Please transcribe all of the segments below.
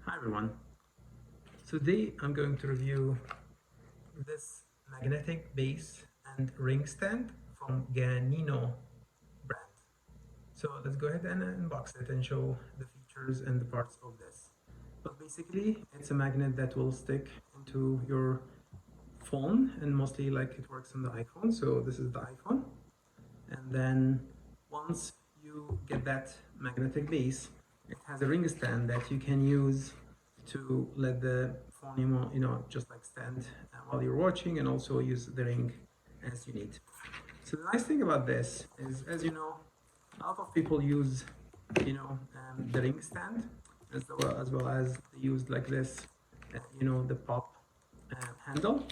Hi everyone. Today I'm going to review this magnetic base and ring stand from GaNinno brand. So let's go ahead and unbox it and show the features and the parts of this. But basically it's a magnet that will stick into your phone, and mostly like it works on the iPhone. So this is the iPhone, and then once you get that magnetic base, it has a ring stand that you can use to let the phone just like stand while you're watching, and also use the ring as you need. So the nice thing about this is, as you know, a lot of people use the ring stand as they use like this the pop handle,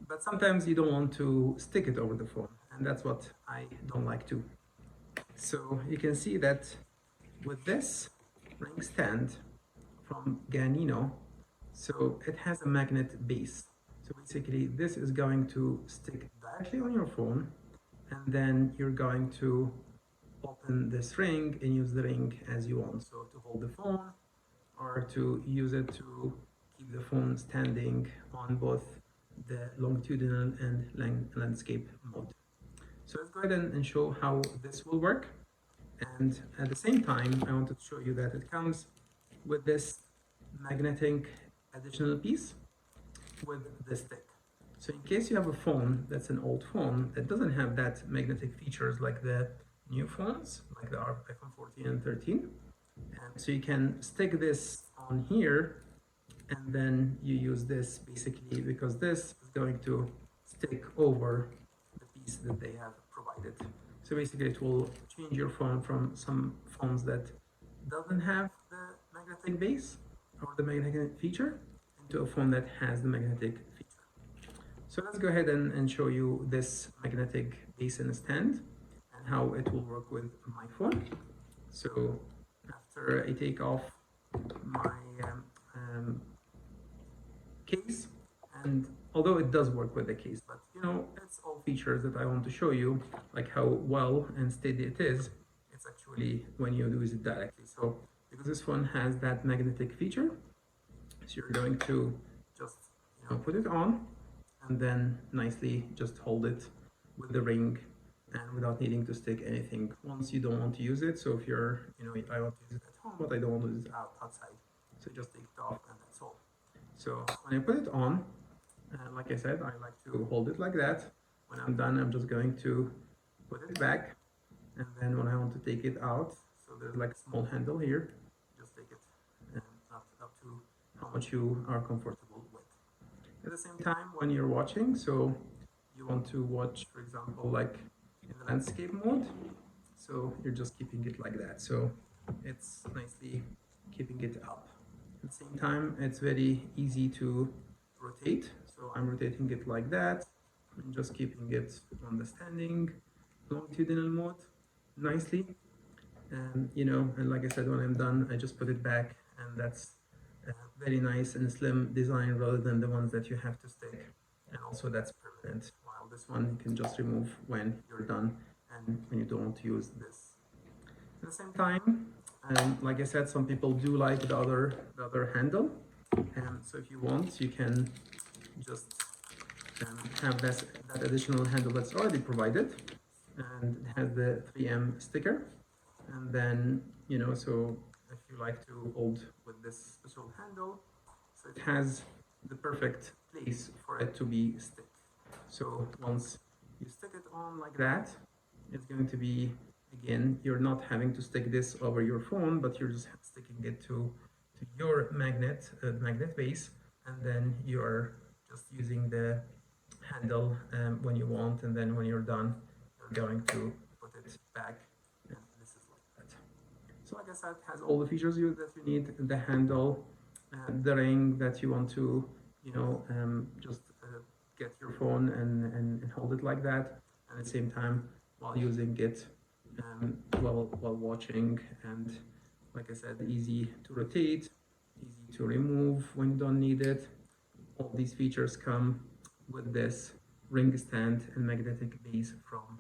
but sometimes you don't want to stick it over the phone, and that's what I don't like to. So you can see that with this ring stand from GaNinno, so it has a magnet base. So basically this is going to stick directly on your phone, and then you're going to open this ring and use the ring as you want. So to hold the phone, or to use it to keep the phone standing on both the longitudinal and landscape mode. So let's go ahead and show how this will work. And at the same time, I wanted to show you that it comes with this magnetic additional piece with the stick. So in case you have a phone that's an old phone that doesn't have that magnetic features like the new phones, like the iPhone 14 and 13, so you can stick this on here, and then you use this basically because this is going to stick over the piece that they have provided. So basically it will change your phone from some phones that doesn't have the magnetic base or the magnetic feature into a phone that has the magnetic feature. So let's go ahead and show you this magnetic base and stand and how it will work with my phone. So after I take off my case, and although it does work with the case, but it's all features that I want to show you, like how well and steady it is. It's actually when you use it directly. So because this one has that magnetic feature, so you're going to just put it on, and then nicely just hold it with the ring, and without needing to stick anything once you don't want to use it. So if you're I want to use it at home, but I don't want to use it outside, so just take it off, and that's all. So when I put it on, like I said, I like to hold it like that. When I'm done, I'm just going to put it back, and then when I want to take it out, so there's like a small handle here, just take it up to how much you are comfortable with. At the same time, when you're watching, so you want to watch, for example, like in the landscape mode, so you're just keeping it like that. So it's nicely keeping it up. At the same time, it's very easy to rotate. So I'm rotating it like that, and just keeping it on the standing longitudinal mode nicely. And and like I said, when I'm done, I just put it back, and that's a very nice and slim design rather than the ones that you have to stick. And also that's permanent, while this one you can just remove when you're done and when you don't want to use this. At the same time, like I said, some people do like the other handle, and so if you want, you can just have that additional handle that's already provided, and it has the 3M sticker. And then so if you like to hold with this special handle, so it has the perfect place for it to be stick. So once you stick it on like that, it's going to be, again, you're not having to stick this over your phone, but you're just sticking it to your magnet base, and then you're just using the handle when you want, and then when you're done, you're going to put it back, and this is like that. So like I said, it has all the features that you need: the handle, the ring that you want to just get your phone and hold it like that, and at the same time while using it while watching. And like I said, easy to rotate, easy to remove when you don't need it. All these features come with this ring stand and magnetic base from